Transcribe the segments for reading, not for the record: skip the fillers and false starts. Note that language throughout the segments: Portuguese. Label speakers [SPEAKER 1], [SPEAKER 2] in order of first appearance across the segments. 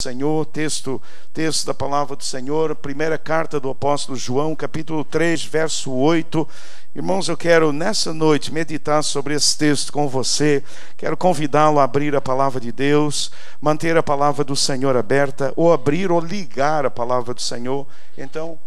[SPEAKER 1] Senhor, texto da palavra do Senhor, primeira carta do apóstolo João, capítulo 3, verso 8. Irmãos, eu quero nessa noite meditar sobre esse texto com você. Quero convidá-lo a abrir a palavra de Deus, manter a palavra do Senhor aberta, ou abrir ou ligar a palavra do Senhor. Então,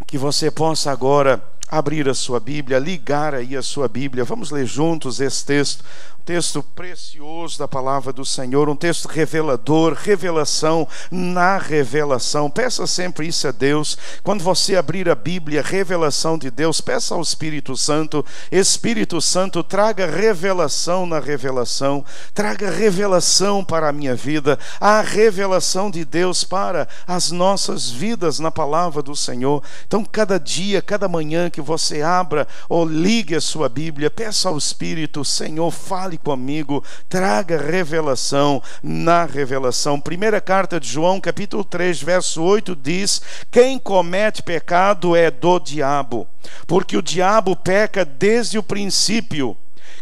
[SPEAKER 1] que você possa agora abrir a sua Bíblia, ligar aí a sua Bíblia. Vamos ler juntos esse texto. Texto precioso da palavra do Senhor, um texto revelador, revelação na revelação. Peça sempre isso a Deus. Quando você abrir a Bíblia, revelação de Deus, peça ao Espírito Santo: Espírito Santo, traga revelação na revelação, traga revelação para a minha vida, a revelação de Deus para as nossas vidas na palavra do Senhor. Então, cada dia, cada manhã que você abra ou ligue a sua Bíblia, peça ao Espírito: Senhor, fale comigo, traga revelação na revelação. Primeira carta de João, capítulo 3, verso 8 diz: quem comete pecado é do diabo, porque o diabo peca desde o princípio.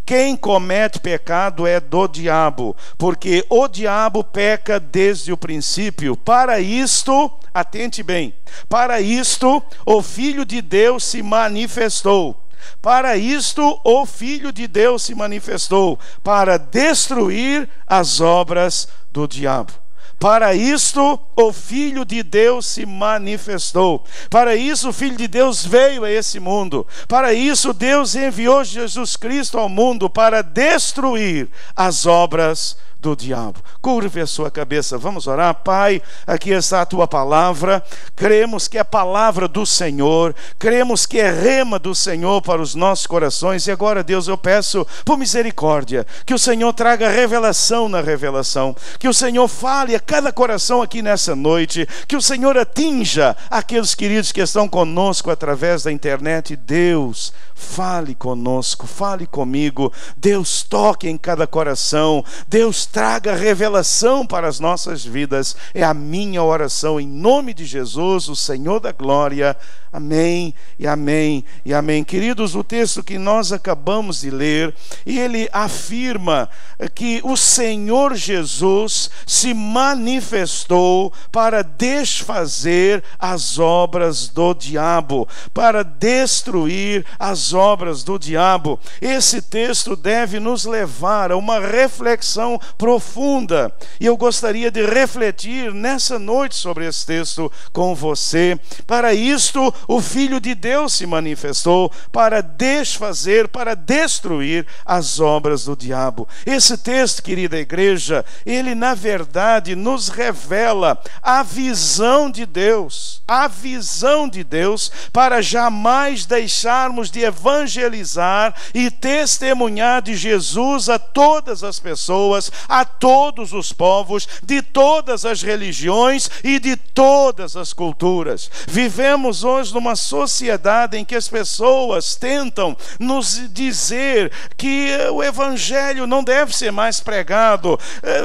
[SPEAKER 1] Quem comete pecado é do diabo, porque o diabo peca desde o princípio. Para isto, atente bem, para isto o Filho de Deus se manifestou. Para isto o Filho de Deus se manifestou, para destruir as obras do diabo. Para isto o Filho de Deus se manifestou. Para isso o Filho de Deus veio a esse mundo. Para isso Deus enviou Jesus Cristo ao mundo, para destruir as obras do diabo. Curve a sua cabeça, vamos orar. Pai, aqui está a tua palavra. Cremos que é a palavra do Senhor, cremos que é rema do Senhor para os nossos corações. E agora, Deus, eu peço por misericórdia que o Senhor traga revelação na revelação, que o Senhor fale a cada coração aqui nessa noite, que o Senhor atinja aqueles queridos que estão conosco através da internet. Deus, fale conosco, fale comigo. Deus, toque em cada coração. Deus, traga revelação para as nossas vidas. É a minha oração em nome de Jesus, o Senhor da glória. Amém e amém e amém. Queridos, o texto que nós acabamos de ler, ele afirma que o Senhor Jesus se manifestou para desfazer as obras do diabo, para destruir as obras do diabo. Esse texto deve nos levar a uma reflexão profunda, e eu gostaria de refletir nessa noite sobre esse texto com você. Para isto o Filho de Deus se manifestou, para desfazer, para destruir as obras do diabo. Esse texto, querida igreja, ele na verdade nos revela a visão de Deus, a visão de Deus para jamais deixarmos de evangelizar e testemunhar de Jesus a todas as pessoas, a todos os povos, de todas as religiões e de todas as culturas. Vivemos hoje numa sociedade em que as pessoas tentam nos dizer que o evangelho não deve ser mais pregado.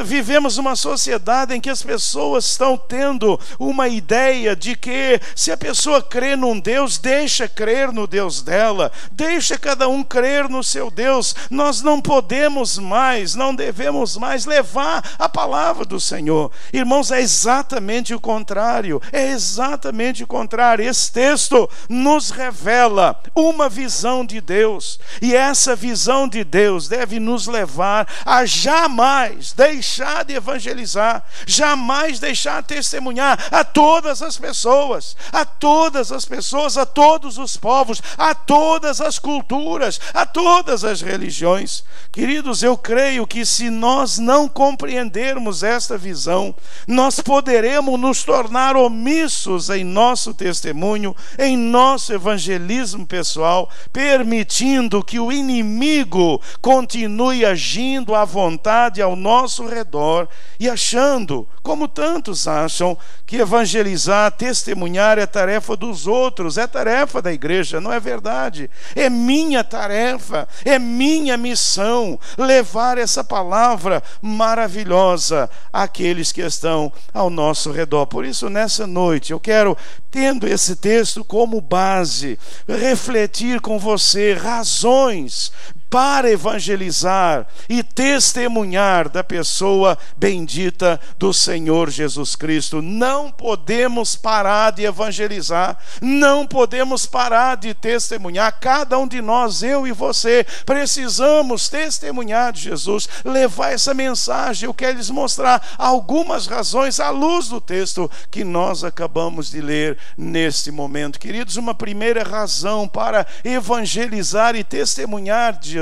[SPEAKER 1] Vivemos numa sociedade em que as pessoas estão tendo uma ideia de que se a pessoa crê num Deus, deixa crer no Deus dela, deixa cada um crer no seu Deus. Nós não podemos mais, não devemos mais levar a palavra do Senhor. Irmãos, é exatamente o contrário, é exatamente o contrário. Esse texto nos revela uma visão de Deus, e essa visão de Deus deve nos levar a jamais deixar de evangelizar, jamais deixar de testemunhar a todas as pessoas, a todas as pessoas, a todos os povos, a todas as culturas, a todas as religiões. Queridos, eu creio que se nós não compreendermos esta visão, nós poderemos nos tornar omissos em nosso testemunho, em nosso evangelismo pessoal, permitindo que o inimigo continue agindo à vontade ao nosso redor e achando, como tantos acham, que evangelizar, testemunhar é tarefa dos outros, é tarefa da igreja. Não é verdade. É minha tarefa, é minha missão levar essa palavra maravilhosa àqueles que estão ao nosso redor. Por isso, nessa noite, eu quero, tendo esse texto como base, refletir com você razões para evangelizar e testemunhar da pessoa bendita do Senhor Jesus Cristo. Não podemos parar de evangelizar, não podemos parar de testemunhar. Cada um de nós, eu e você, precisamos testemunhar de Jesus, levar essa mensagem. Eu quero lhes mostrar algumas razões à luz do texto que nós acabamos de ler neste momento. Queridos, uma primeira razão para evangelizar e testemunhar de Jesus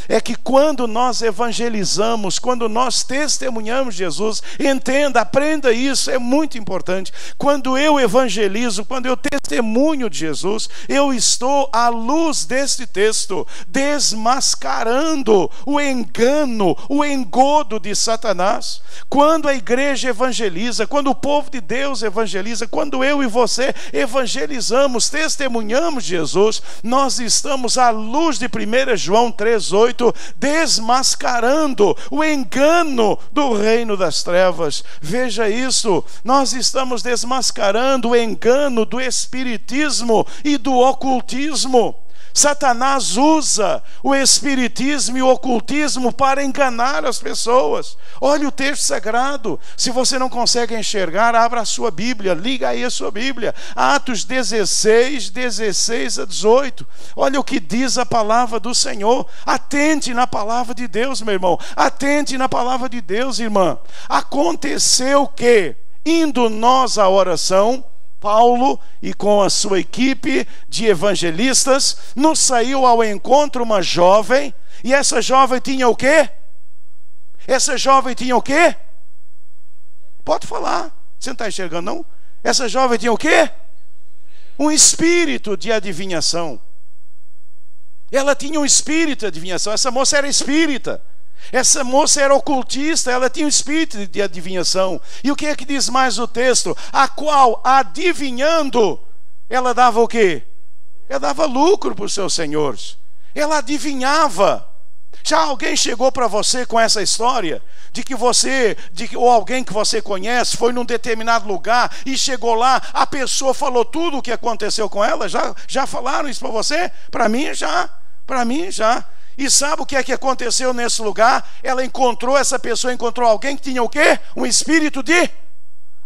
[SPEAKER 1] é que quando nós evangelizamos, quando nós testemunhamos Jesus, entenda, aprenda isso, é muito importante. Quando eu evangelizo, quando eu testemunho de Jesus, eu estou à luz deste texto desmascarando o engano, o engodo de Satanás. Quando a igreja evangeliza, quando o povo de Deus evangeliza, quando eu e você evangelizamos, testemunhamos Jesus, nós estamos à luz de 1 João 3,8, desmascarando o engano do reino das trevas. Veja isso, nós estamos desmascarando o engano do espiritismo e do ocultismo. Satanás usa o espiritismo e o ocultismo para enganar as pessoas. Olha o texto sagrado. Se você não consegue enxergar, abra a sua Bíblia, liga aí a sua Bíblia, Atos 16, 16 a 18. Olha o que diz a palavra do Senhor. Atente na palavra de Deus, meu irmão. Atente na palavra de Deus, irmã. Aconteceu que, indo nós à oração, Paulo, e com a sua equipe de evangelistas, nos saiu ao encontro uma jovem, e essa jovem tinha o quê? Essa jovem tinha o quê? Pode falar, você não está enxergando não? Essa jovem tinha o quê? Um espírito de adivinhação. Ela tinha um espírito de adivinhação, essa moça era espírita. Essa moça era ocultista, ela tinha um espírito de adivinhação. E o que é que diz mais o texto? A qual, adivinhando, ela dava o quê? Ela dava lucro para os seus senhores. Ela adivinhava. Já alguém chegou para você com essa história? Ou alguém que você conhece, foi num determinado lugar e chegou lá, a pessoa falou tudo o que aconteceu com ela? Já falaram isso para você? Para mim já. Para mim já. E sabe o que é que aconteceu nesse lugar? Essa pessoa encontrou alguém que tinha o quê? Um espírito de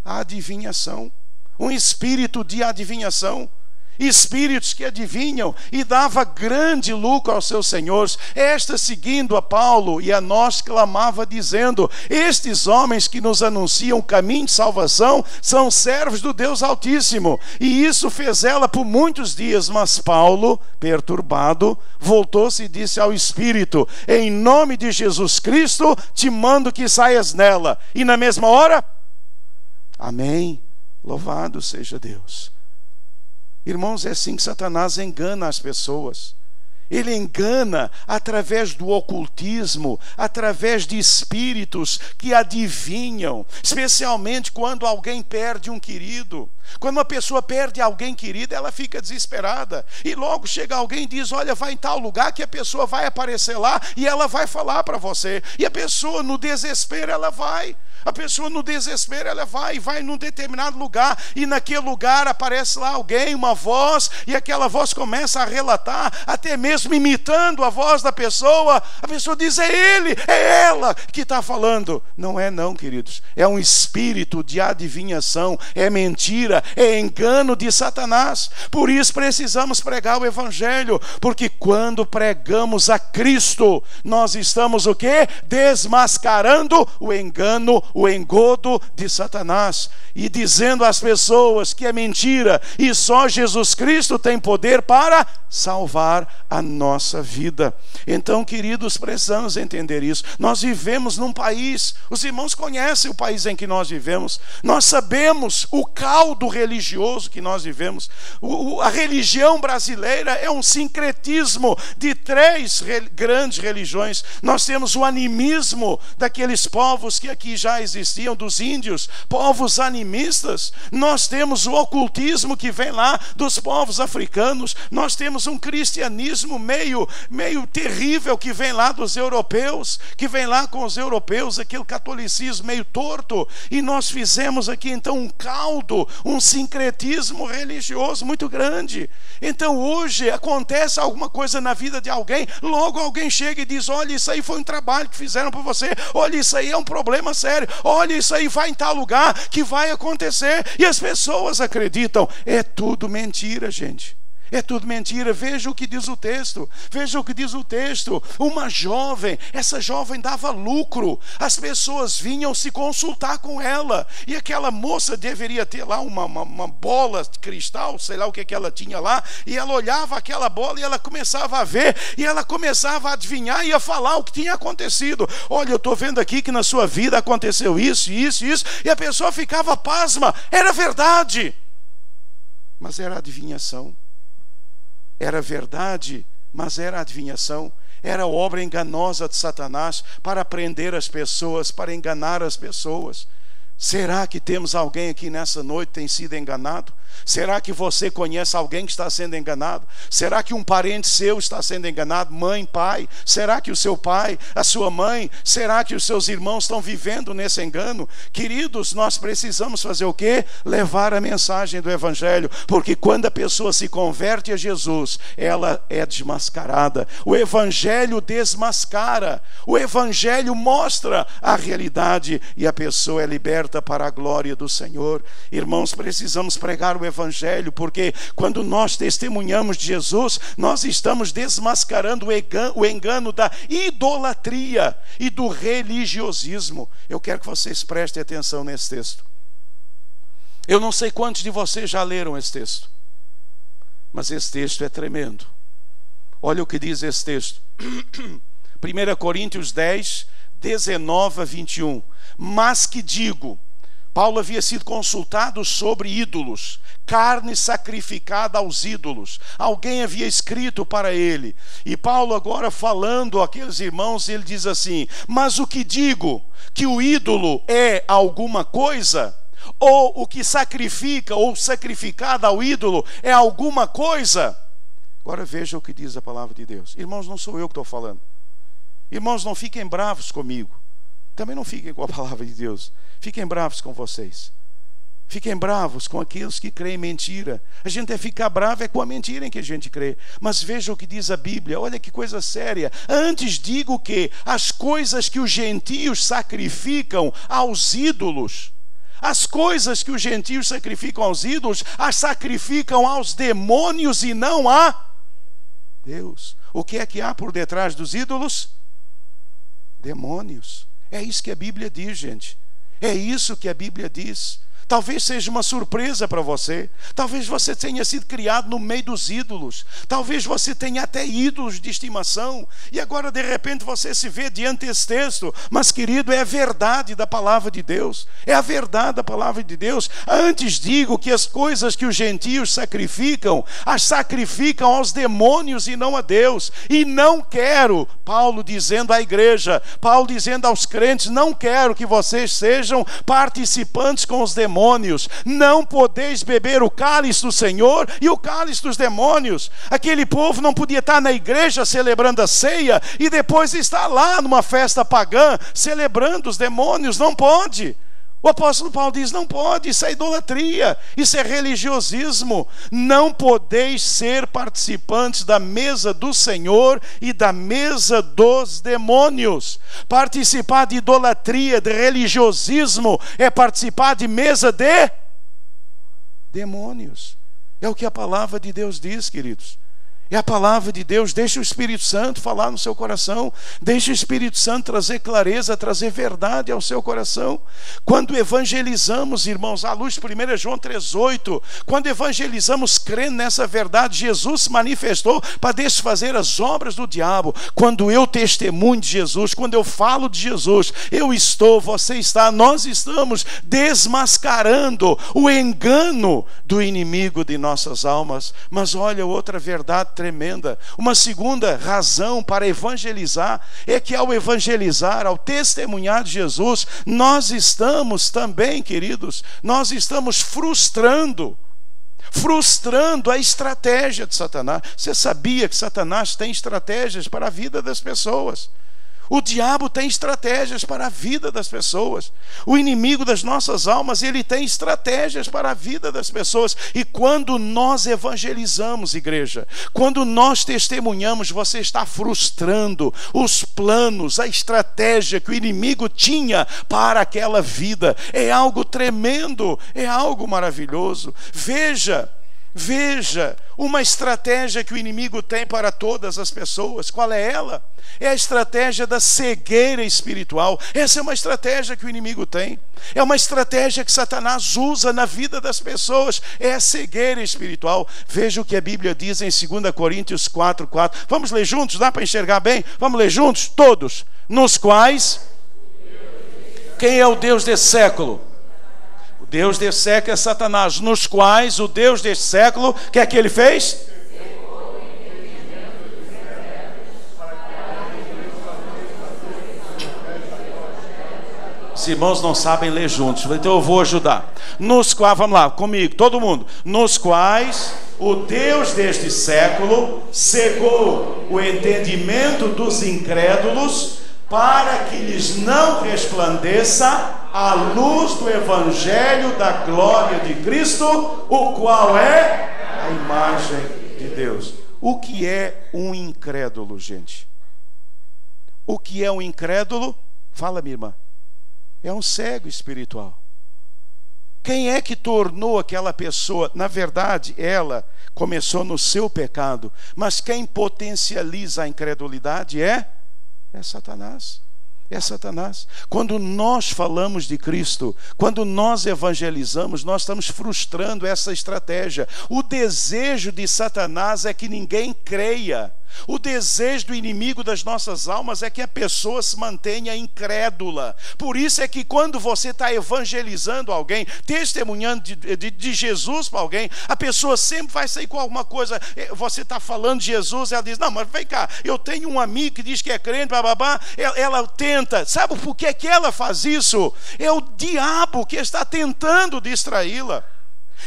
[SPEAKER 1] adivinhação. Um espírito de adivinhação. Espíritos que adivinham e dava grande lucro aos seus senhores. Esta, seguindo a Paulo e a nós, clamava dizendo: estes homens que nos anunciam o caminho de salvação são servos do Deus Altíssimo. E isso fez ela por muitos dias. Mas Paulo, perturbado, voltou-se e disse ao espírito: em nome de Jesus Cristo te mando que saias nela. E na mesma hora, amém, louvado seja Deus. Irmãos, é assim que Satanás engana as pessoas. Ele engana através do ocultismo, através de espíritos que adivinham, especialmente quando alguém perde um querido. Quando uma pessoa perde alguém querido, ela fica desesperada. E logo chega alguém e diz: olha, vai em tal lugar que a pessoa vai aparecer lá e ela vai falar para você. E a pessoa no desespero, ela vai. A pessoa no desespero, ela vai num determinado lugar, e naquele lugar aparece lá alguém, uma voz, e aquela voz começa a relatar, até mesmo imitando a voz da pessoa. A pessoa diz: é ele, é ela que está falando. Não é não, queridos. É um espírito de adivinhação, é mentira, é engano de Satanás. Por isso precisamos pregar o evangelho, porque quando pregamos a Cristo, nós estamos o quê? Desmascarando o engano, o engodo de Satanás, e dizendo às pessoas que é mentira e só Jesus Cristo tem poder para salvar a nossa vida. Então, queridos, precisamos entender isso. Nós vivemos num país, os irmãos conhecem o país em que nós vivemos, nós sabemos o caldo religioso que nós vivemos. A religião brasileira é um sincretismo de três grandes religiões. Nós temos o animismo daqueles povos que aqui já existiam, dos índios, povos animistas. Nós temos o ocultismo que vem lá dos povos africanos. Nós temos um cristianismo catolicismo meio terrível que vem lá dos europeus, que vem lá com os europeus, aquele catolicismo meio torto, e nós fizemos aqui então um caldo, um sincretismo religioso muito grande. Então hoje acontece alguma coisa na vida de alguém, logo alguém chega e diz: olha, isso aí foi um trabalho que fizeram para você, olha, isso aí é um problema sério, olha, isso aí vai em tal lugar que vai acontecer, e as pessoas acreditam. É tudo mentira, gente. É tudo mentira. Veja o que diz o texto. Veja o que diz o texto. Uma jovem, essa jovem dava lucro. As pessoas vinham se consultar com ela. E aquela moça deveria ter lá uma bola de cristal, sei lá o que ela tinha lá. E ela olhava aquela bola e ela começava a ver. E ela começava a adivinhar e a falar o que tinha acontecido. Olha, eu estou vendo aqui que na sua vida aconteceu isso, isso, isso. E a pessoa ficava pasma. Era verdade. Mas era adivinhação. Era verdade, mas era adivinhação. Era obra enganosa de Satanás para prender as pessoas, para enganar as pessoas. Será que temos alguém aqui nessa noite que tem sido enganado? Será que você conhece alguém que está sendo enganado? Será que um parente seu está sendo enganado? Mãe, pai? Será que o seu pai, a sua mãe? Será que os seus irmãos estão vivendo nesse engano? Queridos, nós precisamos fazer o quê? Levar a mensagem do Evangelho, porque quando a pessoa se converte a Jesus, ela é desmascarada. O Evangelho desmascara. O Evangelho mostra a realidade e a pessoa é liberta para a glória do Senhor. Irmãos, precisamos pregar o Evangelho, porque quando nós testemunhamos de Jesus, nós estamos desmascarando o engano da idolatria e do religiosismo. Eu quero que vocês prestem atenção nesse texto. Eu não sei quantos de vocês já leram esse texto, mas esse texto é tremendo. Olha o que diz esse texto. 1 Coríntios 10, 19 a 21. Mas que digo, Paulo havia sido consultado sobre ídolos, carne sacrificada aos ídolos. Alguém havia escrito para ele. E Paulo agora falando àqueles irmãos, ele diz assim: mas o que digo? Que o ídolo é alguma coisa? Ou o que sacrifica ou sacrificado ao ídolo é alguma coisa? Agora veja o que diz a palavra de Deus. Irmãos, não sou eu que estou falando. Irmãos, não fiquem bravos comigo. Também não fiquem com a palavra de Deus. Fiquem bravos com vocês. Fiquem bravos com aqueles que creem mentira. A gente é ficar bravo com a mentira em que a gente crê. Mas veja o que diz a Bíblia. Olha que coisa séria. Antes digo que as coisas que os gentios sacrificam aos ídolos, as coisas que os gentios sacrificam aos ídolos, as sacrificam aos demônios e não a Deus. O que é que há por detrás dos ídolos? Demônios. É isso que a Bíblia diz, gente. É isso que a Bíblia diz. Talvez seja uma surpresa para você. Talvez você tenha sido criado no meio dos ídolos. Talvez você tenha até ídolos de estimação. E agora de repente você se vê diante desse texto. Mas querido, é a verdade da palavra de Deus. É a verdade da palavra de Deus. Antes digo que as coisas que os gentios sacrificam, as sacrificam aos demônios e não a Deus. E não quero, Paulo dizendo à igreja, Paulo dizendo aos crentes, não quero que vocês sejam participantes com os demônios. Não podeis beber o cálice do Senhor e o cálice dos demônios. Aquele povo não podia estar na igreja celebrando a ceia e depois estar lá numa festa pagã celebrando os demônios. Não pode. O apóstolo Paulo diz: não pode, isso é idolatria, isso é religiosismo. Não podeis ser participantes da mesa do Senhor e da mesa dos demônios. Participar de idolatria, de religiosismo, é participar de mesa de demônios. É o que a palavra de Deus diz, queridos. É a palavra de Deus. Deixa o Espírito Santo falar no seu coração. Deixa o Espírito Santo trazer clareza, trazer verdade ao seu coração. Quando evangelizamos, irmãos, à luz de 1 João 3,8, quando evangelizamos crendo nessa verdade, Jesus se manifestou para desfazer as obras do diabo. Quando eu testemunho de Jesus, quando eu falo de Jesus, eu estou, você está, nós estamos desmascarando o engano do inimigo de nossas almas. Mas olha outra verdade tremenda. Uma segunda razão para evangelizar é que ao evangelizar, ao testemunhar de Jesus, nós estamos também, queridos, nós estamos frustrando frustrando a estratégia de Satanás. Você sabia que Satanás tem estratégias para a vida das pessoas? O diabo tem estratégias para a vida das pessoas. O inimigo das nossas almas, ele tem estratégias para a vida das pessoas. E quando nós evangelizamos, igreja, quando nós testemunhamos, você está frustrando os planos, a estratégia que o inimigo tinha para aquela vida. É algo tremendo, é algo maravilhoso. Veja uma estratégia que o inimigo tem para todas as pessoas. Qual é ela? É a estratégia da cegueira espiritual. Essa é uma estratégia que o inimigo tem. É uma estratégia que Satanás usa na vida das pessoas. É a cegueira espiritual. Veja o que a Bíblia diz em 2 Coríntios 4:4. Vamos ler juntos? Dá para enxergar bem? Vamos ler juntos? Todos. Nos quais... Quem é o Deus desse século? O Deus desse século é Satanás. Nos quais o Deus desse século, o que é que ele fez? Os irmãos não sabem ler juntos, então eu vou ajudar. Nos quais, vamos lá, comigo, todo mundo. Nos quais o Deus deste século cegou o entendimento dos incrédulos, para que lhes não resplandeça a luz do Evangelho da glória de Cristo, o qual é a imagem de Deus. O que é um incrédulo, gente? O que é um incrédulo? Fala, minha irmã. É um cego espiritual. Quem é que tornou aquela pessoa? Na verdade, ela começou no seu pecado, mas quem potencializa a incredulidade é Satanás. É Satanás. Quando nós falamos de Cristo, quando nós evangelizamos, nós estamos frustrando essa estratégia. O desejo de Satanás é que ninguém creia. O desejo do inimigo das nossas almas é que a pessoa se mantenha incrédula. Por isso é que quando você está evangelizando alguém, testemunhando de Jesus para alguém, a pessoa sempre vai sair com alguma coisa. Você está falando de Jesus, ela diz, não, mas vem cá, eu tenho um amigo que diz que é crente, bababá. Ela tenta, sabe por que ela faz isso? É o diabo que está tentando distraí-la.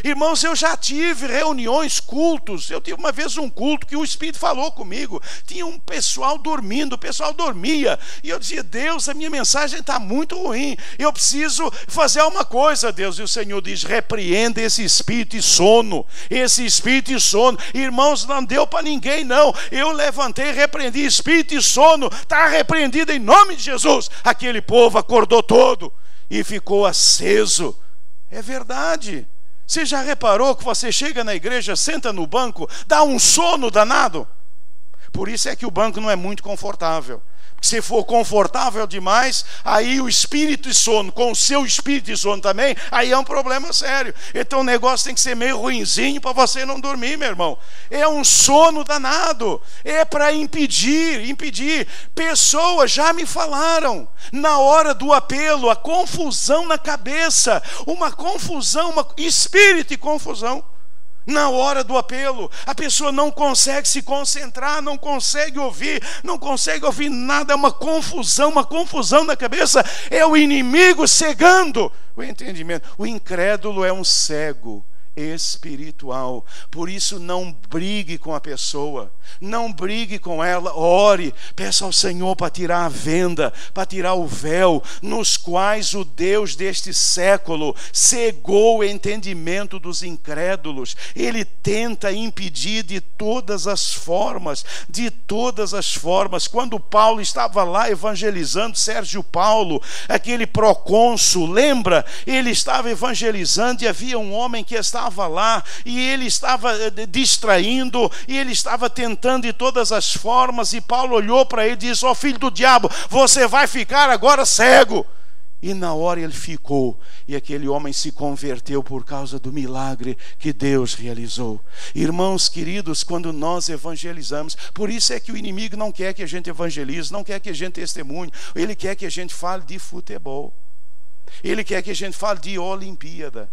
[SPEAKER 1] Irmãos, eu já tive reuniões, cultos. Eu tive uma vez um culto que o Espírito falou comigo. Tinha um pessoal dormindo, o pessoal dormia. E eu dizia, Deus, a minha mensagem está muito ruim. Eu preciso fazer uma coisa, Deus. E o Senhor diz, repreenda esse espírito de sono. Esse espírito de sono. Irmãos, não deu para ninguém, não. Eu levantei, repreendi, espírito de sono. Está repreendido em nome de Jesus. Aquele povo acordou todo e ficou aceso. É verdade. Você já reparou que você chega na igreja, senta no banco, dá um sono danado? Por isso é que o banco não é muito confortável. Se for confortável demais, aí o espírito de sono, com o seu espírito de sono também, aí é um problema sério. Então o negócio tem que ser meio ruinzinho para você não dormir, meu irmão. É um sono danado. É para impedir. Pessoas já me falaram, na hora do apelo, a confusão na cabeça, uma confusão, espírito de confusão. Na hora do apelo, a pessoa não consegue se concentrar, não consegue ouvir nada, é uma confusão na cabeça, é o inimigo cegando o entendimento. O incrédulo é um cego espiritual. Por isso não brigue com a pessoa, não brigue com ela, ore, peça ao Senhor para tirar a venda, para tirar o véu, nos quais o Deus deste século cegou o entendimento dos incrédulos. Ele tenta impedir de todas as formas. Quando Paulo estava lá evangelizando, Sérgio Paulo, aquele procônsul, lembra? Ele estava evangelizando e havia um homem que estava lá e ele estava distraindo e ele estava tentando de todas as formas, e Paulo olhou para ele e disse, ó filho do diabo, você vai ficar agora cego. E na hora ele ficou, e aquele homem se converteu por causa do milagre que Deus realizou. Irmãos queridos, quando nós evangelizamos, por isso é que o inimigo não quer que a gente evangelize, não quer que a gente testemunhe, ele quer que a gente fale de futebol, ele quer que a gente fale de Olimpíada.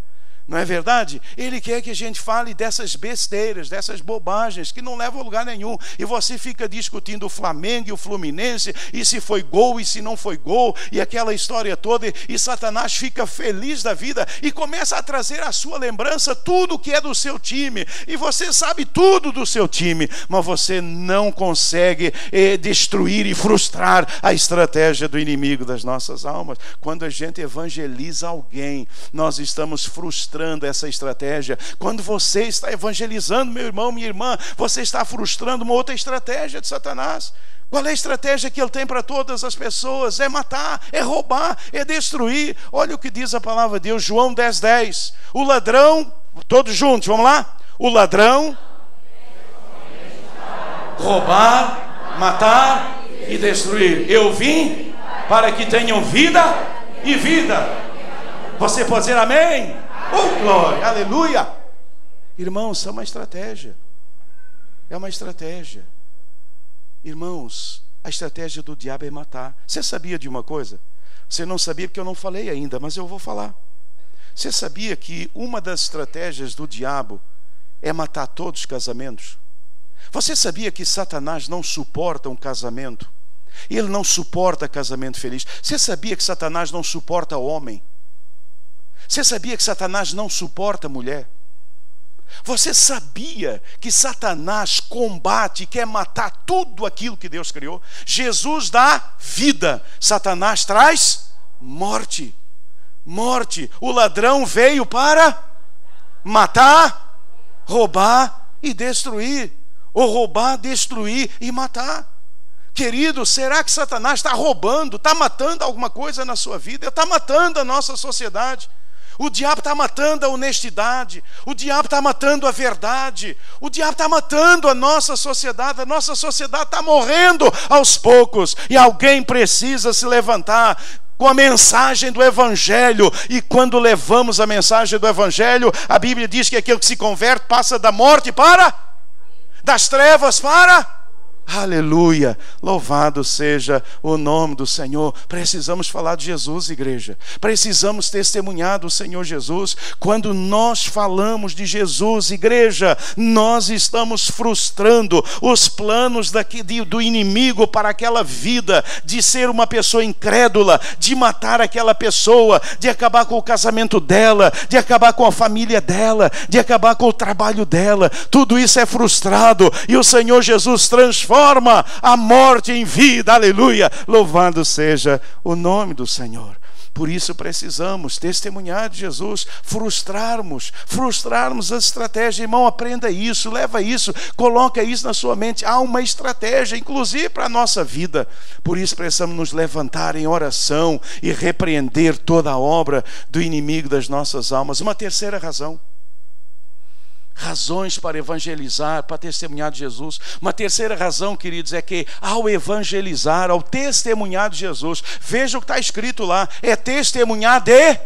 [SPEAKER 1] Não é verdade? Ele quer que a gente fale dessas besteiras, dessas bobagens que não levam a lugar nenhum. E você fica discutindo o Flamengo e o Fluminense, e se foi gol e se não foi gol, e aquela história toda, e Satanás fica feliz da vida e começa a trazer à sua lembrança tudo que é do seu time. E você sabe tudo do seu time, mas você não consegue destruir e frustrar a estratégia do inimigo das nossas almas. Quando a gente evangeliza alguém, nós estamos frustrando essa estratégia. Quando você está evangelizando, meu irmão, minha irmã, você está frustrando uma outra estratégia de Satanás. Qual é a estratégia que ele tem para todas as pessoas? É matar, é roubar, é destruir. Olha o que diz a palavra de Deus, João 10:10. O ladrão, todos juntos, vamos lá? O ladrão, roubar, matar e destruir. Eu vim para que tenham vida e vida. Você pode dizer amém? Oh, glória, aleluia. Irmãos, é uma estratégia. É uma estratégia. Irmãos, a estratégia do diabo é matar. Você sabia de uma coisa? Você não sabia porque eu não falei ainda, mas eu vou falar. Você sabia que uma das estratégias do diabo é matar todos os casamentos? Você sabia que Satanás não suporta um casamento? Ele não suporta casamento feliz. Você sabia que Satanás não suporta homem? Você sabia que Satanás não suporta mulher? Você sabia que Satanás combate, quer matar tudo aquilo que Deus criou? Jesus dá vida, Satanás traz morte. Morte. O ladrão veio para matar, roubar e destruir. Ou roubar, destruir e matar. Querido, será que Satanás está roubando, está matando alguma coisa na sua vida? Está matando a nossa sociedade. O diabo está matando a honestidade, o diabo está matando a verdade, o diabo está matando a nossa sociedade está morrendo aos poucos, e alguém precisa se levantar com a mensagem do Evangelho. E quando levamos a mensagem do Evangelho, a Bíblia diz que aquele que se converte passa da morte para, das trevas para... Aleluia, louvado seja o nome do Senhor. Precisamos falar de Jesus, igreja. Precisamos testemunhar do Senhor Jesus. Quando nós falamos de Jesus, igreja, nós estamos frustrando os planos do inimigo para aquela vida, de ser uma pessoa incrédula, de matar aquela pessoa, de acabar com o casamento dela, de acabar com a família dela, de acabar com o trabalho dela. Tudo isso é frustrado, e o Senhor Jesus transforma a morte em vida, aleluia, louvado seja o nome do Senhor. Por isso precisamos testemunhar de Jesus, frustrarmos a estratégia. Irmão, aprenda isso, leva isso, coloca isso na sua mente. Há uma estratégia, inclusive para a nossa vida. Por isso precisamos nos levantar em oração e repreender toda a obra do inimigo das nossas almas. Uma terceira razão. Razões para evangelizar, para testemunhar de Jesus. Uma terceira razão, queridos, é que ao evangelizar, ao testemunhar de Jesus, veja o que está escrito lá, é testemunhar de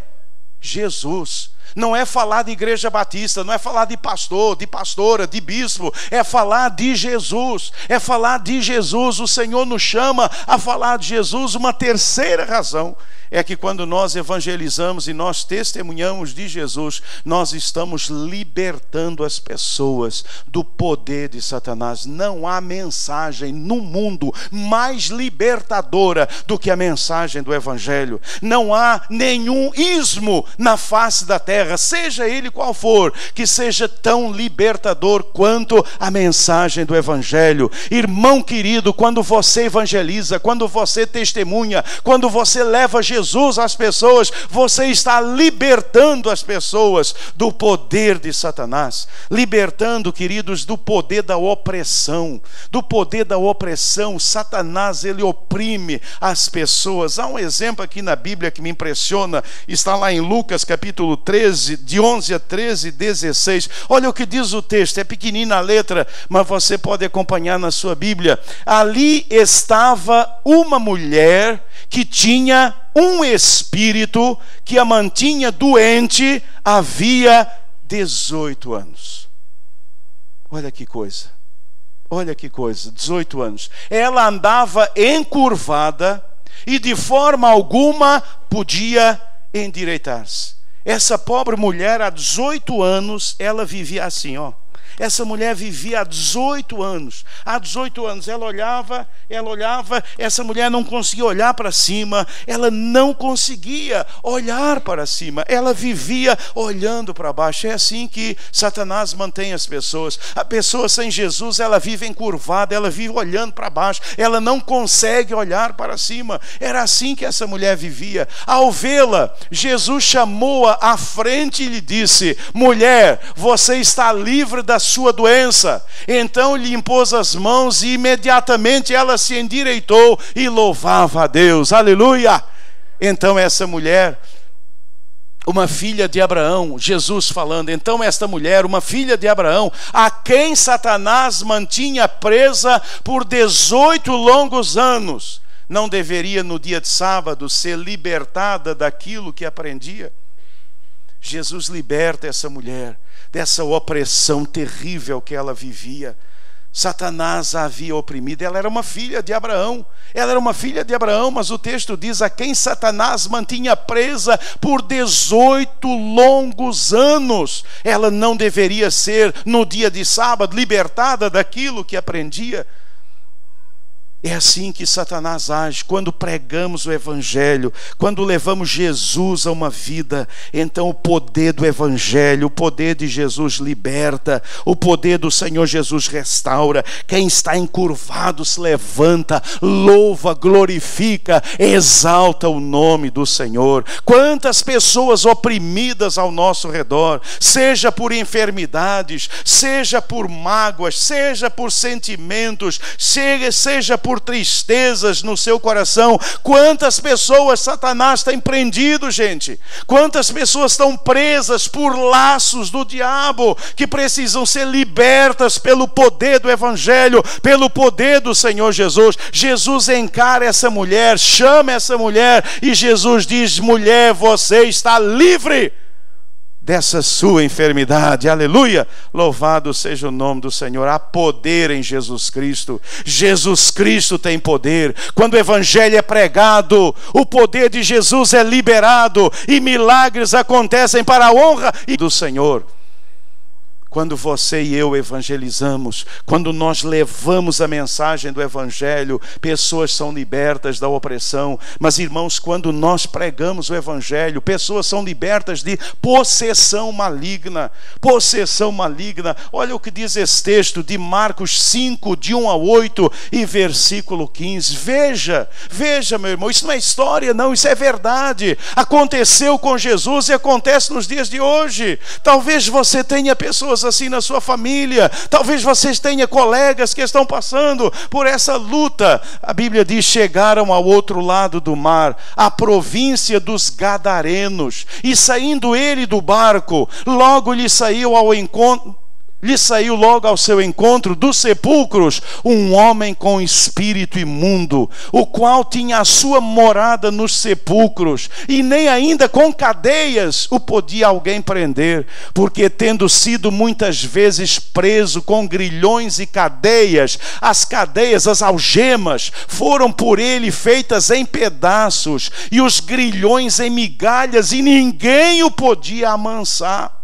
[SPEAKER 1] Jesus. Não é falar de igreja batista, não é falar de pastor, de pastora, de bispo, é falar de Jesus, é falar de Jesus. O Senhor nos chama a falar de Jesus. Uma terceira razão é que quando nós evangelizamos e nós testemunhamos de Jesus, nós estamos libertando as pessoas do poder de Satanás. Não há mensagem no mundo mais libertadora do que a mensagem do Evangelho. Não há nenhum ismo na face da terra, seja ele qual for, que seja tão libertador quanto a mensagem do Evangelho. Irmão querido, quando você evangeliza, quando você testemunha, quando você leva Jesus às pessoas, você está libertando as pessoas do poder de Satanás, libertando, queridos, do poder da opressão. Do poder da opressão, Satanás, ele oprime as pessoas. Há um exemplo aqui na Bíblia que me impressiona, está lá em Lucas capítulo 13, de 11 a 13, 16. Olha o que diz o texto, é pequenina a letra, mas você pode acompanhar na sua Bíblia. Ali estava uma mulher que tinha um espírito que a mantinha doente havia 18 anos. Olha que coisa, 18 anos. Ela andava encurvada e de forma alguma podia endireitar-se. Essa pobre mulher, há 18 anos, ela vivia assim, ó. Essa mulher vivia há 18 anos. Há 18 anos ela olhava, essa mulher não conseguia olhar para cima, ela não conseguia olhar para cima, ela vivia olhando para baixo. É assim que Satanás mantém as pessoas. A pessoa sem Jesus, ela vive encurvada, ela vive olhando para baixo, ela não consegue olhar para cima. Era assim que essa mulher vivia. Ao vê-la, Jesus chamou-a à frente e lhe disse: mulher, você está livre da sua doença. Então lhe impôs as mãos e imediatamente ela se endireitou e louvava a Deus. Aleluia! Então essa mulher, uma filha de Abraão, Jesus falando, então esta mulher, uma filha de Abraão, a quem Satanás mantinha presa por 18 longos anos, não deveria no dia de sábado ser libertada daquilo que aprendia? Jesus liberta essa mulher dessa opressão terrível que ela vivia. Satanás a havia oprimido. Ela era uma filha de Abraão. Mas o texto diz: a quem Satanás mantinha presa por 18 longos anos. Ela não deveria ser, no dia de sábado, libertada daquilo que aprendia. É assim que Satanás age quando pregamos o Evangelho, quando levamos Jesus a uma vida. Então o poder do Evangelho, o poder de Jesus liberta, o poder do Senhor Jesus restaura. Quem está encurvado se levanta, louva, glorifica, exalta o nome do Senhor. Quantas pessoas oprimidas ao nosso redor, seja por enfermidades, seja por mágoas, seja por sentimentos, seja por tristezas no seu coração. Quantas pessoas Satanás tem prendido, gente? Quantas pessoas estão presas por laços do diabo, que precisam ser libertas pelo poder do Evangelho, pelo poder do Senhor Jesus. Jesus encara essa mulher, chama essa mulher, e Jesus diz: mulher, você está livre dessa sua enfermidade. Aleluia! Louvado seja o nome do Senhor. Há poder em Jesus Cristo. Jesus Cristo tem poder. Quando o Evangelho é pregado, o poder de Jesus é liberado e milagres acontecem para a honra do Senhor. Quando você e eu evangelizamos, quando nós levamos a mensagem do Evangelho, pessoas são libertas da opressão. Mas, irmãos, quando nós pregamos o Evangelho, pessoas são libertas de possessão maligna. Possessão maligna. Olha o que diz esse texto de Marcos 5, de 1 a 8 e versículo 15. Veja, meu irmão, isso não é história não, isso é verdade. Aconteceu com Jesus e acontece nos dias de hoje. Talvez você tenha pessoas assim na sua família, talvez vocês tenham colegas que estão passando por essa luta. A Bíblia diz: chegaram ao outro lado do mar, a província dos Gadarenos, e saindo ele do barco, logo lhe saiu logo ao seu encontro dos sepulcros um homem com espírito imundo, o qual tinha a sua morada nos sepulcros, e nem ainda com cadeias o podia alguém prender, porque tendo sido muitas vezes preso com grilhões e cadeias, as cadeias, as algemas, foram por ele feitas em pedaços, e os grilhões em migalhas, e ninguém o podia amansar.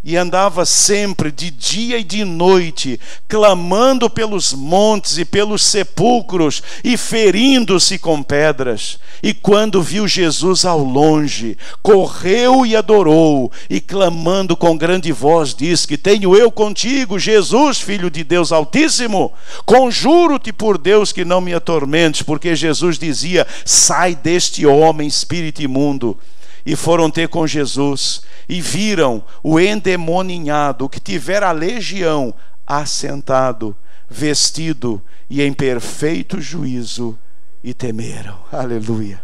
[SPEAKER 1] E andava sempre de dia e de noite, clamando pelos montes e pelos sepulcros, e ferindo-se com pedras. E quando viu Jesus ao longe, correu e adorou, e clamando com grande voz, diz: que tenho eu contigo, Jesus, Filho de Deus Altíssimo? Conjuro-te por Deus que não me atormentes, porque Jesus dizia: sai deste homem, espírito imundo. E foram ter com Jesus, e viram o endemoninhado, que tivera a legião, assentado, vestido e em perfeito juízo, e temeram. Aleluia,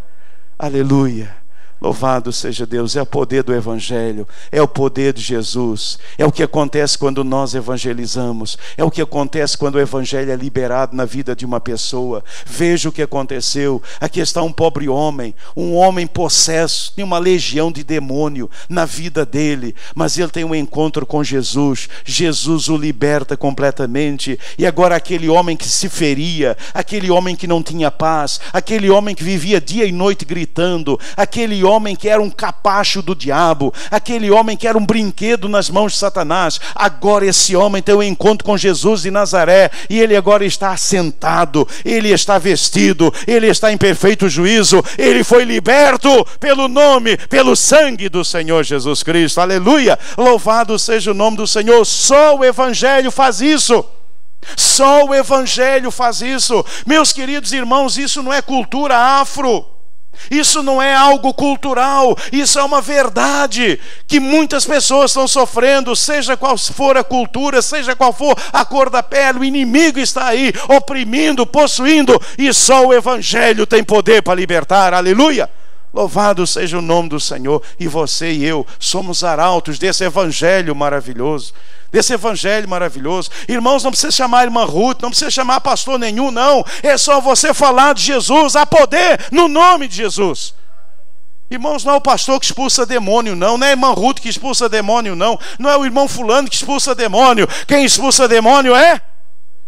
[SPEAKER 1] aleluia. Louvado seja Deus. É o poder do Evangelho, é o poder de Jesus, é o que acontece quando nós evangelizamos, é o que acontece quando o Evangelho é liberado na vida de uma pessoa. Veja o que aconteceu. Aqui está um pobre homem, um homem possesso, tem uma legião de demônio na vida dele, mas ele tem um encontro com Jesus. Jesus o liberta completamente, e agora aquele homem que se feria, aquele homem que não tinha paz, aquele homem que vivia dia e noite gritando, aquele homem que era um capacho do diabo, aquele homem que era um brinquedo nas mãos de Satanás. Agora esse homem tem um encontro com Jesus de Nazaré, e ele agora está assentado, ele está vestido, ele está em perfeito juízo, ele foi liberto pelo nome, pelo sangue do Senhor Jesus Cristo. Aleluia! Louvado seja o nome do Senhor. Só o Evangelho faz isso. Só o Evangelho faz isso. Meus queridos irmãos, isso não é cultura afro. Isso não é algo cultural, isso é uma verdade que muitas pessoas estão sofrendo, seja qual for a cultura, seja qual for a cor da pele. O inimigo está aí, oprimindo, possuindo, e só o Evangelho tem poder para libertar. Aleluia! Louvado seja o nome do Senhor. E você e eu somos arautos desse Evangelho maravilhoso. Desse Evangelho maravilhoso. Irmãos, não precisa chamar a irmã Ruth, não precisa chamar pastor nenhum, não. É só você falar de Jesus. Há poder no nome de Jesus. Irmãos, não é o pastor que expulsa demônio, não. Não é a irmã Ruth que expulsa demônio, não. Não é o irmão fulano que expulsa demônio. Quem expulsa demônio é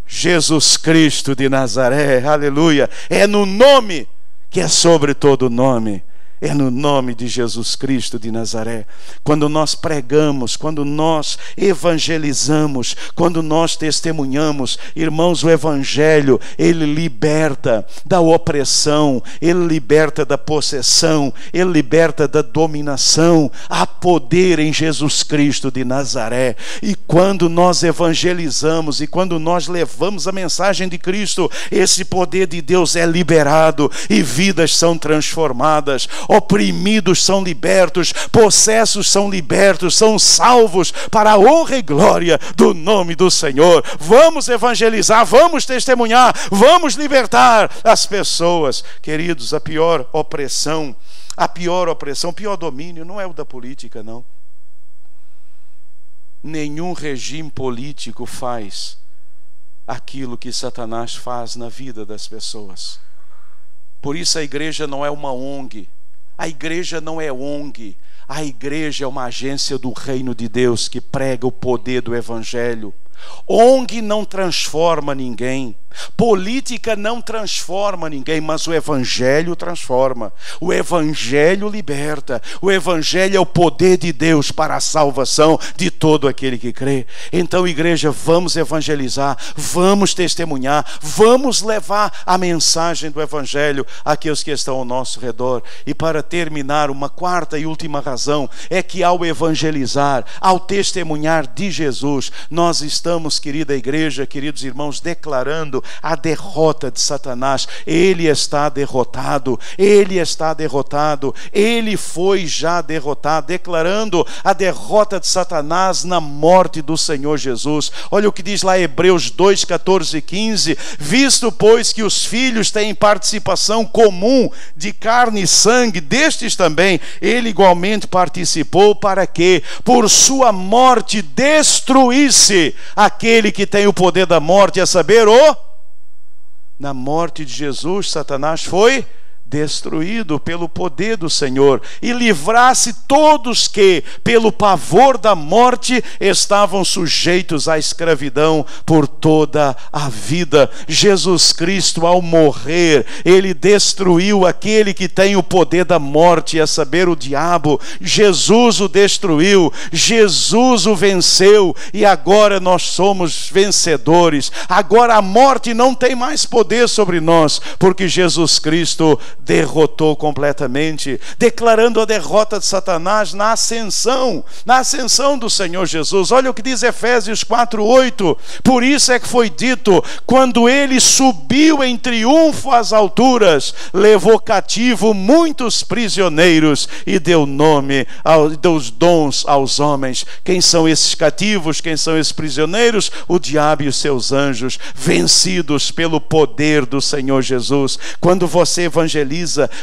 [SPEAKER 1] Jesus Cristo de Nazaré. Aleluia. É no nome que é sobre todo nome. É no nome de Jesus Cristo de Nazaré. Quando nós pregamos, quando nós evangelizamos, quando nós testemunhamos, irmãos, o Evangelho, ele liberta da opressão, ele liberta da possessão, ele liberta da dominação. Há poder em Jesus Cristo de Nazaré. E quando nós evangelizamos e quando nós levamos a mensagem de Cristo, esse poder de Deus é liberado e vidas são transformadas. Oprimidos são libertos, possessos são libertos, são salvos para a honra e glória do nome do Senhor. Vamos evangelizar, vamos testemunhar, vamos libertar as pessoas. Queridos, a pior opressão, o pior domínio não é o da política, não. Nenhum regime político faz aquilo que Satanás faz na vida das pessoas. Por isso a igreja não é uma ONG. A igreja não é ONG, a igreja é uma agência do reino de Deus que prega o poder do Evangelho. ONG não transforma ninguém, política não transforma ninguém, mas o Evangelho transforma, o Evangelho liberta, o Evangelho é o poder de Deus para a salvação de todo aquele que crê. Então, igreja, vamos evangelizar, vamos testemunhar, vamos levar a mensagem do Evangelho àqueles que estão ao nosso redor. E para terminar, uma quarta e última razão é que ao evangelizar, ao testemunhar de Jesus, nós estamos, querida igreja, queridos irmãos, declarando a derrota de Satanás. Ele está derrotado, ele está derrotado, ele foi já derrotado, declarando a derrota de Satanás na morte do Senhor Jesus. Olha o que diz lá Hebreus 2, 14 e 15: visto pois que os filhos têm participação comum de carne e sangue, destes também ele igualmente participou, para que por sua morte destruísse aquele que tem o poder da morte, a saber, na morte de Jesus, Satanás foi destruído pelo poder do Senhor, e livrasse todos que, pelo pavor da morte, estavam sujeitos à escravidão por toda a vida. Jesus Cristo, ao morrer, ele destruiu aquele que tem o poder da morte, a saber, o diabo. Jesus o destruiu, Jesus o venceu, e agora nós somos vencedores. Agora a morte não tem mais poder sobre nós, porque Jesus Cristo derrotou completamente, declarando a derrota de Satanás na ascensão do Senhor Jesus. Olha o que diz Efésios 4:8: por isso é que foi dito, quando ele subiu em triunfo às alturas, levou cativo muitos prisioneiros e deu dons aos homens. Quem são esses cativos? Quem são esses prisioneiros? O diabo e os seus anjos, vencidos pelo poder do Senhor Jesus. Quando você evangeliza,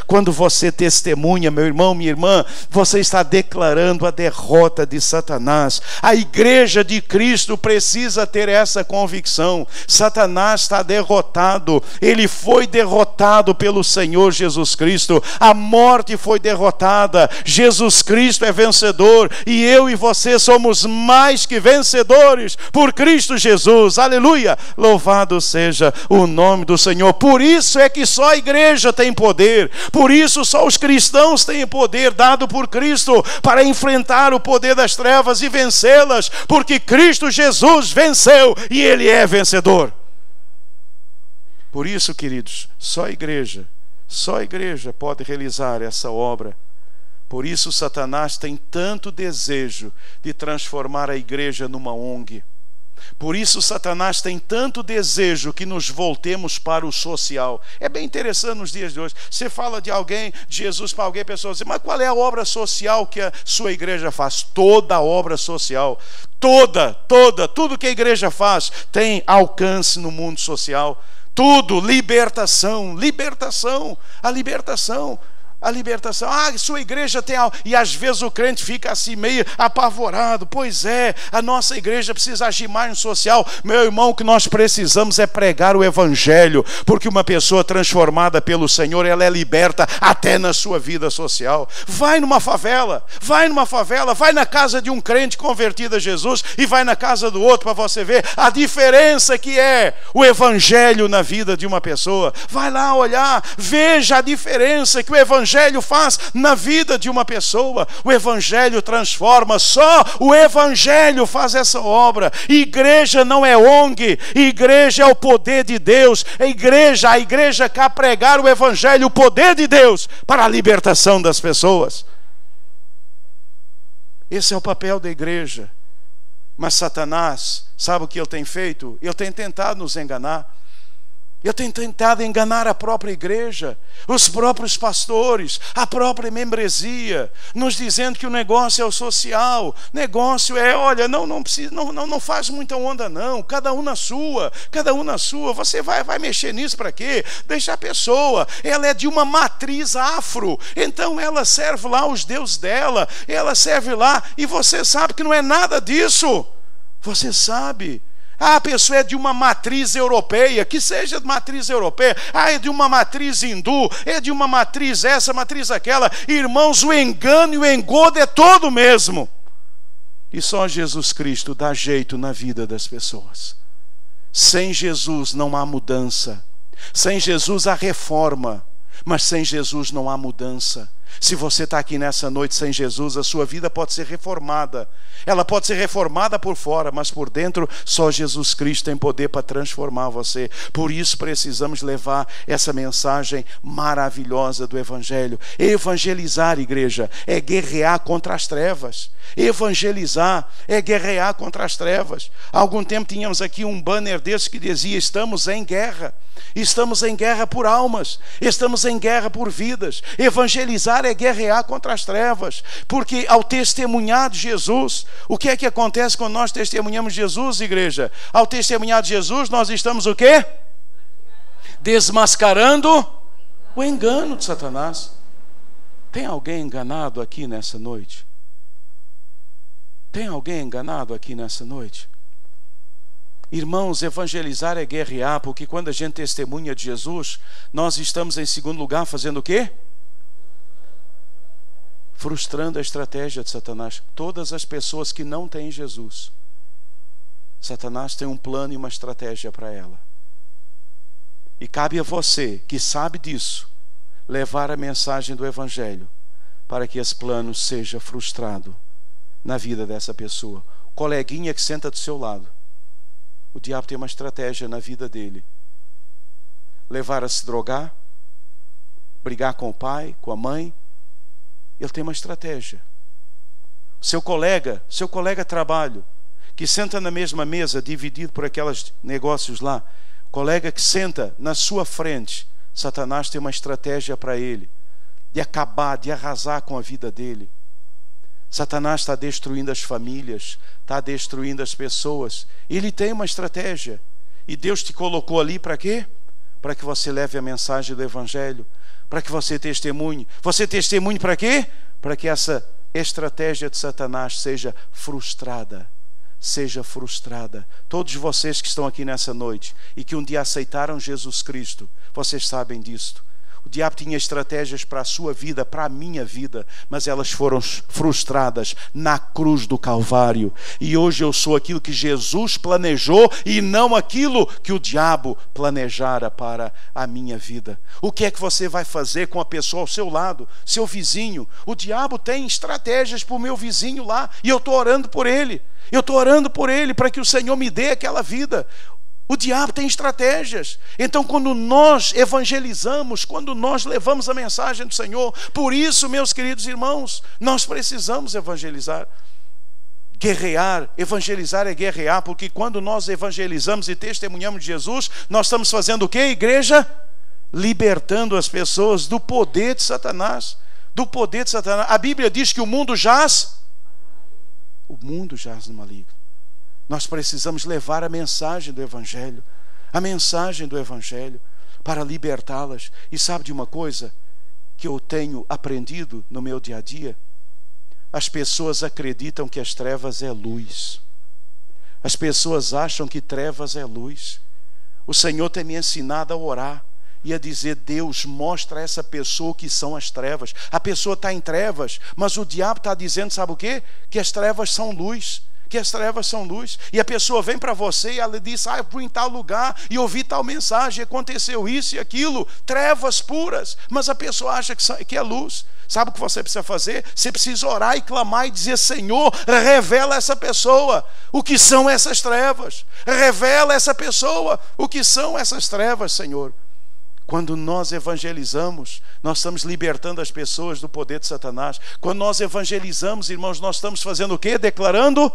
[SPEAKER 1] quando você testemunha, meu irmão, minha irmã, você está declarando a derrota de Satanás. A igreja de Cristo precisa ter essa convicção. Satanás está derrotado, ele foi derrotado pelo Senhor Jesus Cristo. A morte foi derrotada, Jesus Cristo é vencedor, e eu e você somos mais que vencedores por Cristo Jesus. Aleluia! Louvado seja o nome do Senhor. Por isso é que só a igreja tem poder. poder. Por isso só os cristãos têm poder dado por Cristo para enfrentar o poder das trevas e vencê-las, porque Cristo Jesus venceu e Ele é vencedor. Por isso, queridos, só a igreja pode realizar essa obra. Por isso Satanás tem tanto desejo de transformar a igreja numa ONG. Por isso Satanás tem tanto desejo que nos voltemos para o social. É bem interessante nos dias de hoje. Você fala de alguém, de Jesus para alguém, a pessoa diz, mas qual é a obra social que a sua igreja faz? Toda a obra social, tudo que a igreja faz tem alcance no mundo social. Tudo, libertação, a libertação. Sua igreja tem algo. E às vezes o crente fica assim meio apavorado. Pois é, a nossa igreja precisa agir mais no social. Meu irmão, o que nós precisamos é pregar o evangelho, porque uma pessoa transformada pelo Senhor, ela é liberta até na sua vida social. Vai numa favela, vai na casa de um crente convertido a Jesus e vai na casa do outro para você ver a diferença que é o evangelho na vida de uma pessoa. Vai lá olhar, veja a diferença que o evangelho faz na vida de uma pessoa. O evangelho transforma, só o evangelho faz essa obra. Igreja não é ONG, igreja é o poder de Deus. A igreja quer pregar o evangelho, o poder de Deus para a libertação das pessoas. Esse é o papel da igreja. Mas Satanás, sabe o que ele tem feito? Ele tem tentado nos enganar. Ele tem tentado enganar a própria igreja, os próprios pastores, a própria membresia, nos dizendo que o negócio é o social. Negócio é, olha, não faz muita onda não, cada um na sua. Você vai mexer nisso para quê? Deixa a pessoa, ela é de uma matriz afro, então ela serve lá os deuses dela, ela serve lá, e você sabe que não é nada disso. Você sabe. A pessoa é de uma matriz europeia, que seja de matriz europeia. É de uma matriz hindu, é de uma matriz essa, matriz aquela. Irmãos, o engano e o engodo é todo mesmo. E só Jesus Cristo dá jeito na vida das pessoas. Sem Jesus não há mudança. Sem Jesus há reforma, mas sem Jesus não há mudança. Se você está aqui nessa noite sem Jesus, a sua vida pode ser reformada. Ela pode ser reformada por fora, mas por dentro só Jesus Cristo tem poder para transformar você. Por isso precisamos levar essa mensagem maravilhosa do Evangelho. Evangelizar, igreja, é guerrear contra as trevas. Evangelizar é guerrear contra as trevas. Há algum tempo tínhamos aqui um banner desse que dizia: estamos em guerra. Estamos em guerra por almas, estamos em guerra por vidas. Evangelizar é guerrear contra as trevas, porque ao testemunhar de Jesus, o que é que acontece quando nós testemunhamos Jesus, igreja? Ao testemunhar de Jesus, nós estamos o quê? Desmascarando o engano de Satanás. Tem alguém enganado aqui nessa noite? Tem alguém enganado aqui nessa noite? Irmãos, evangelizar é guerrear, porque quando a gente testemunha de Jesus, nós estamos em segundo lugar fazendo o quê? Frustrando a estratégia de Satanás. Todas as pessoas que não têm Jesus, Satanás tem um plano e uma estratégia para ela. E cabe a você, que sabe disso, levar a mensagem do Evangelho para que esse plano seja frustrado na vida dessa pessoa. Coleguinha que senta do seu lado, o diabo tem uma estratégia na vida dele: levar a se drogar, brigar com o pai, com a mãe. Ele tem uma estratégia. Seu colega de trabalho, que senta na mesma mesa, dividido por aqueles negócios lá, colega que senta na sua frente, Satanás tem uma estratégia para ele, de acabar, de arrasar com a vida dele. Satanás está destruindo as famílias, está destruindo as pessoas. Ele tem uma estratégia. E Deus te colocou ali para quê? Para que você leve a mensagem do Evangelho, para que você testemunhe. Você testemunhe para quê? Para que essa estratégia de Satanás seja frustrada. Seja frustrada. Todos vocês que estão aqui nessa noite e que um dia aceitaram Jesus Cristo, vocês sabem disto. O diabo tinha estratégias para a sua vida, para a minha vida, mas elas foram frustradas na cruz do Calvário. E hoje eu sou aquilo que Jesus planejou e não aquilo que o diabo planejara para a minha vida. O que é que você vai fazer com a pessoa ao seu lado, seu vizinho? O diabo tem estratégias para o meu vizinho lá e eu estou orando por ele. Eu estou orando por ele para que o Senhor me dê aquela vida. O diabo tem estratégias. Então, quando nós evangelizamos, quando nós levamos a mensagem do Senhor, por isso, meus queridos irmãos, nós precisamos evangelizar. Guerrear, evangelizar é guerrear, porque quando nós evangelizamos e testemunhamos de Jesus, nós estamos fazendo o quê, igreja? Libertando as pessoas do poder de Satanás. Do poder de Satanás. A Bíblia diz que o mundo jaz no maligno. Nós precisamos levar a mensagem do Evangelho, para libertá-las. E sabe de uma coisa que eu tenho aprendido no meu dia a dia? As pessoas acreditam que as trevas é luz. As pessoas acham que trevas é luz. O Senhor tem me ensinado a orar e a dizer: Deus, mostra a essa pessoa o que são as trevas. A pessoa está em trevas, mas o diabo está dizendo, sabe o quê? Que as trevas são luz. Que as trevas são luz. E a pessoa vem para você e ela diz: eu fui em tal lugar e ouvi tal mensagem, aconteceu isso e aquilo, trevas puras. Mas a pessoa acha que é luz. Sabe o que você precisa fazer? Você precisa orar e clamar e dizer: Senhor, revela a essa pessoa o que são essas trevas. Revela a essa pessoa o que são essas trevas, Senhor. Quando nós evangelizamos, nós estamos libertando as pessoas do poder de Satanás. Quando nós evangelizamos, irmãos, nós estamos fazendo o quê? Declarando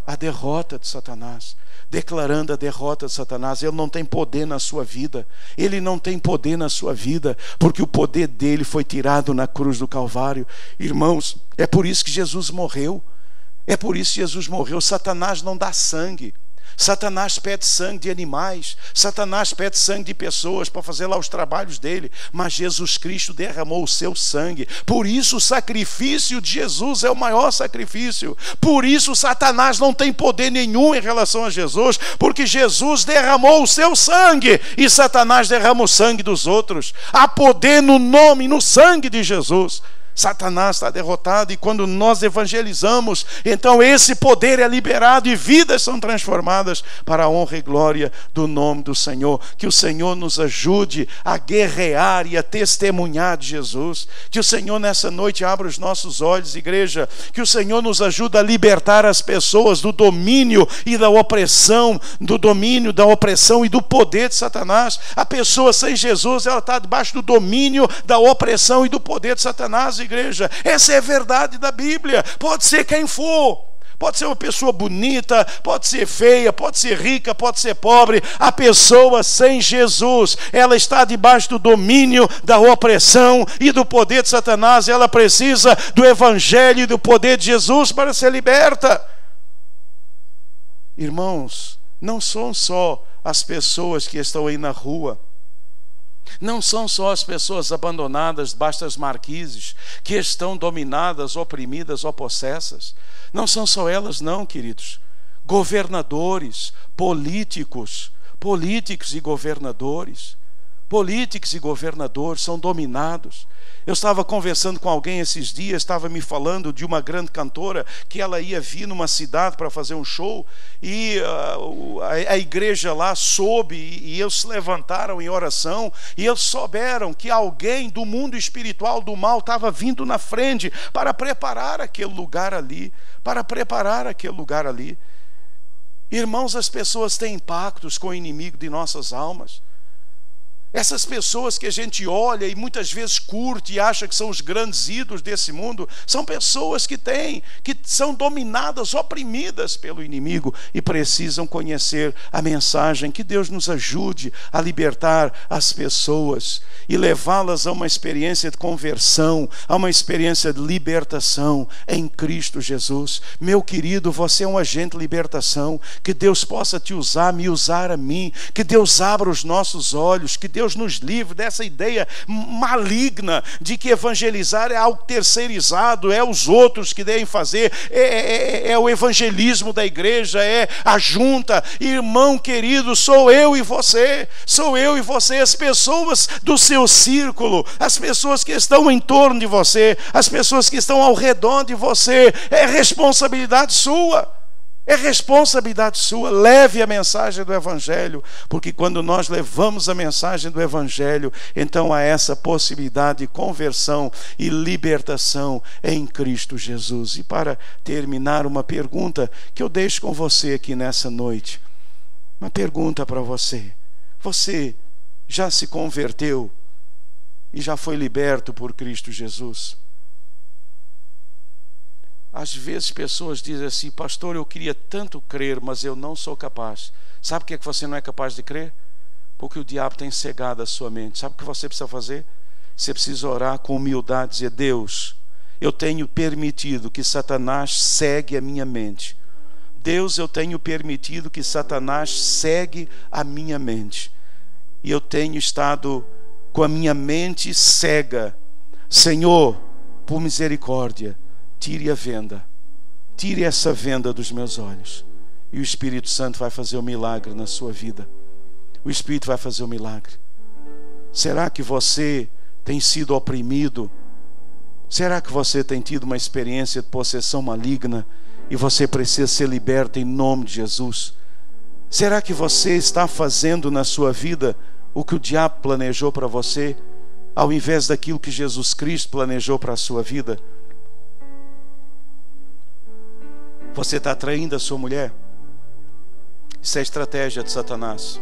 [SPEAKER 1] a derrota de Satanás. Declarando a derrota de Satanás. Ele não tem poder na sua vida. Ele não tem poder na sua vida, porque o poder dele foi tirado na cruz do Calvário. Irmãos, é por isso que Jesus morreu. É por isso que Jesus morreu. Satanás não dá sangue. Satanás pede sangue de animais, Satanás pede sangue de pessoas para fazer lá os trabalhos dele, mas Jesus Cristo derramou o seu sangue. Por isso o sacrifício de Jesus é o maior sacrifício. Por isso Satanás não tem poder nenhum em relação a Jesus, porque Jesus derramou o seu sangue e Satanás derrama o sangue dos outros. Há poder no nome, no sangue de Jesus. Satanás está derrotado, e quando nós evangelizamos, então esse poder é liberado e vidas são transformadas para a honra e glória do nome do Senhor. Que o Senhor nos ajude a guerrear e a testemunhar de Jesus. Que o Senhor nessa noite abra os nossos olhos, igreja. Que o Senhor nos ajude a libertar as pessoas do domínio e da opressão, e do poder de Satanás. A pessoa sem Jesus, ela está debaixo do domínio, da opressão e do poder de Satanás, igreja. Essa é a verdade da Bíblia. Pode ser quem for, pode ser uma pessoa bonita, pode ser feia, pode ser rica, pode ser pobre. A pessoa sem Jesus, ela está debaixo do domínio, da opressão e do poder de Satanás. Ela precisa do Evangelho e do poder de Jesus para ser liberta. Irmãos, não são só as pessoas que estão aí na rua, não são só as pessoas abandonadas debaixo das marquises, que estão dominadas, oprimidas ou possessas. Não são só elas não, queridos. Governadores, políticos e governadores são dominados. Eu estava conversando com alguém esses dias, estava me falando de uma grande cantora que ela ia vir numa cidade para fazer um show, e a igreja lá soube, e eles se levantaram em oração, e eles souberam que alguém do mundo espiritual do mal estava vindo na frente para preparar aquele lugar ali, Irmãos, as pessoas têm impactos com o inimigo de nossas almas. Essas pessoas que a gente olha e muitas vezes curte e acha que são os grandes ídolos desse mundo, são pessoas que são dominadas, oprimidas pelo inimigo e precisam conhecer a mensagem. Que Deus nos ajude a libertar as pessoas e levá-las a uma experiência de conversão, a uma experiência de libertação em Cristo Jesus. Meu querido, você é um agente de libertação. Que Deus possa te usar, me usar a mim. Que Deus abra os nossos olhos, que Deus Deus nos livre dessa ideia maligna de que evangelizar é algo terceirizado, é os outros que devem fazer, é o evangelismo da igreja, é a junta. Irmão querido, sou eu e você, as pessoas do seu círculo, as pessoas que estão em torno de você, as pessoas que estão ao redor de você. É responsabilidade sua. É responsabilidade sua. Leve a mensagem do Evangelho, porque quando nós levamos a mensagem do Evangelho, então há essa possibilidade de conversão e libertação em Cristo Jesus. E para terminar, uma pergunta que eu deixo com você aqui nessa noite. Uma pergunta para você. Você já se converteu e já foi liberto por Cristo Jesus? Às vezes pessoas dizem assim: pastor, eu queria tanto crer, mas eu não sou capaz. Sabe por que você não é capaz de crer? Porque o diabo tem cegado a sua mente. Sabe o que você precisa fazer? Você precisa orar com humildade e dizer: Deus, eu tenho permitido que Satanás cegue a minha mente. Deus, eu tenho permitido que Satanás cegue a minha mente. E eu tenho estado com a minha mente cega. Senhor, por misericórdia, tire a venda, tire essa venda dos meus olhos, e o Espírito Santo vai fazer um milagre na sua vida. O Espírito vai fazer um milagre. Será que você tem sido oprimido? Será que você tem tido uma experiência de possessão maligna e você precisa ser liberto em nome de Jesus? Será que você está fazendo na sua vida o que o diabo planejou para você, ao invés daquilo que Jesus Cristo planejou para a sua vida? Você está traindo a sua mulher? Isso é estratégia de Satanás.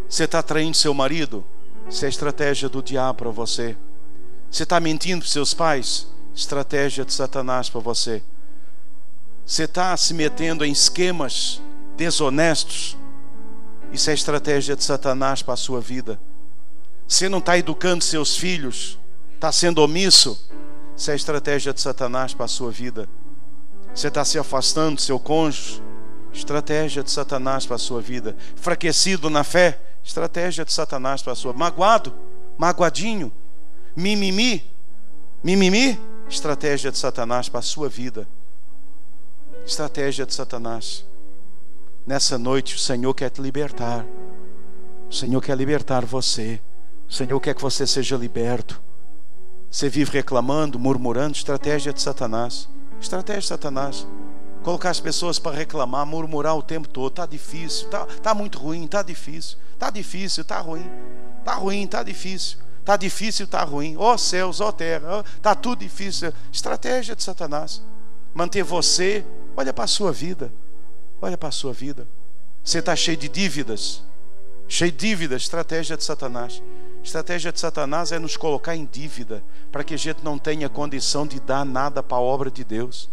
[SPEAKER 1] Você está traindo seu marido? Isso é estratégia do diabo para você. Você está mentindo para seus pais? Estratégia de Satanás para você. Você está se metendo em esquemas desonestos? Isso é estratégia de Satanás para a sua vida. Você não está educando seus filhos? Está sendo omisso? Isso é estratégia de Satanás para a sua vida. Você está se afastando do seu cônjuge? Estratégia de Satanás para a sua vida. Enfraquecido na fé? Estratégia de Satanás para a sua vida. Magoado? Magoadinho? Mimimi? Estratégia de Satanás para a sua vida. Estratégia de Satanás. Nessa noite o Senhor quer te libertar. O Senhor quer libertar você. O Senhor quer que você seja liberto. Você vive reclamando, murmurando. Estratégia de Satanás. Estratégia de Satanás. Colocar as pessoas para reclamar, murmurar o tempo todo. Está difícil, está muito ruim, está difícil. Está difícil, está ruim. Está ruim, está difícil. Está difícil, está ruim. Ó céus, ó terra, está tudo difícil. Estratégia de Satanás. Manter você. Olha para a sua vida. Olha para a sua vida. Você está cheio de dívidas. Cheio de dívidas. Estratégia de Satanás. Estratégia de Satanás é nos colocar em dívida, para que a gente não tenha condição de dar nada para a obra de Deus.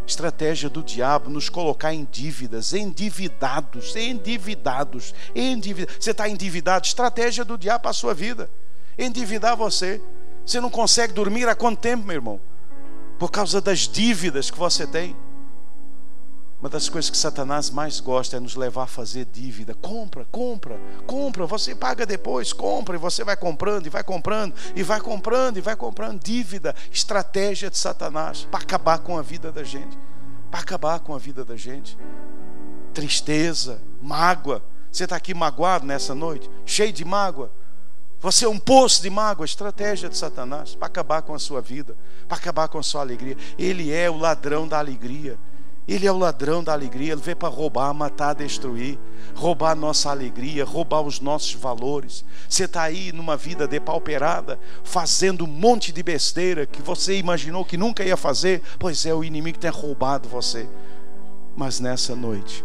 [SPEAKER 1] Estratégia do diabo, nos colocar em dívidas, endividados. Você está endividado? Estratégia do diabo para a sua vida. Endividar você. Você não consegue dormir há quanto tempo, meu irmão? Por causa das dívidas que você tem. Uma das coisas que Satanás mais gosta é nos levar a fazer dívida. Compra. Você paga depois, compra. E você vai comprando, e vai comprando, e vai comprando, e vai comprando. Dívida, estratégia de Satanás para acabar com a vida da gente. Para acabar com a vida da gente. Tristeza, mágoa. Você está aqui magoado nessa noite? Cheio de mágoa? Você é um poço de mágoa. Estratégia de Satanás para acabar com a sua vida, para acabar com a sua alegria. Ele é o ladrão da alegria. Ele é o ladrão da alegria. Ele veio para roubar, matar, destruir. Roubar a nossa alegria, roubar os nossos valores. Você está aí numa vida depauperada, fazendo um monte de besteira que você imaginou que nunca ia fazer. Pois é, o inimigo tem roubado você. Mas nessa noite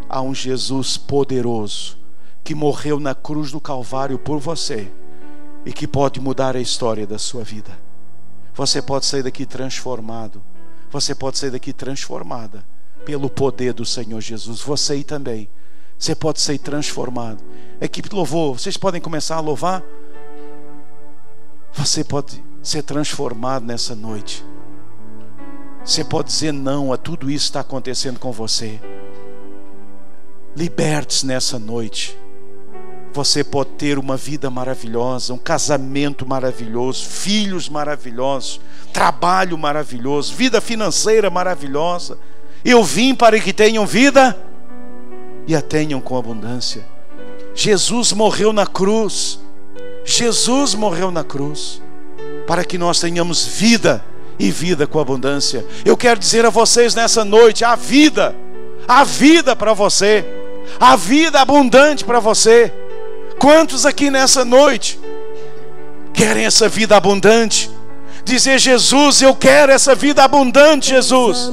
[SPEAKER 1] há um Jesus poderoso que morreu na cruz do Calvário por você e que pode mudar a história da sua vida. Você pode sair daqui transformado. Você pode sair daqui transformada pelo poder do Senhor Jesus. Você aí também. Você pode ser transformado. Equipe de louvor, vocês podem começar a louvar? Você pode ser transformado nessa noite. Você pode dizer não a tudo isso que está acontecendo com você. Liberte-se nessa noite. você pode ter uma vida maravilhosa, um casamento maravilhoso, filhos maravilhosos, trabalho maravilhoso, vida financeira maravilhosa. Eu vim para que tenham vida e a tenham com abundância. Jesus morreu na cruz. Jesus morreu na cruz para que nós tenhamos vida e vida com abundância. Eu quero dizer a vocês nessa noite: a vida para você, a vida abundante para você. Quantos aqui nessa noite querem essa vida abundante? Dizer: Jesus, eu quero essa vida abundante, Jesus.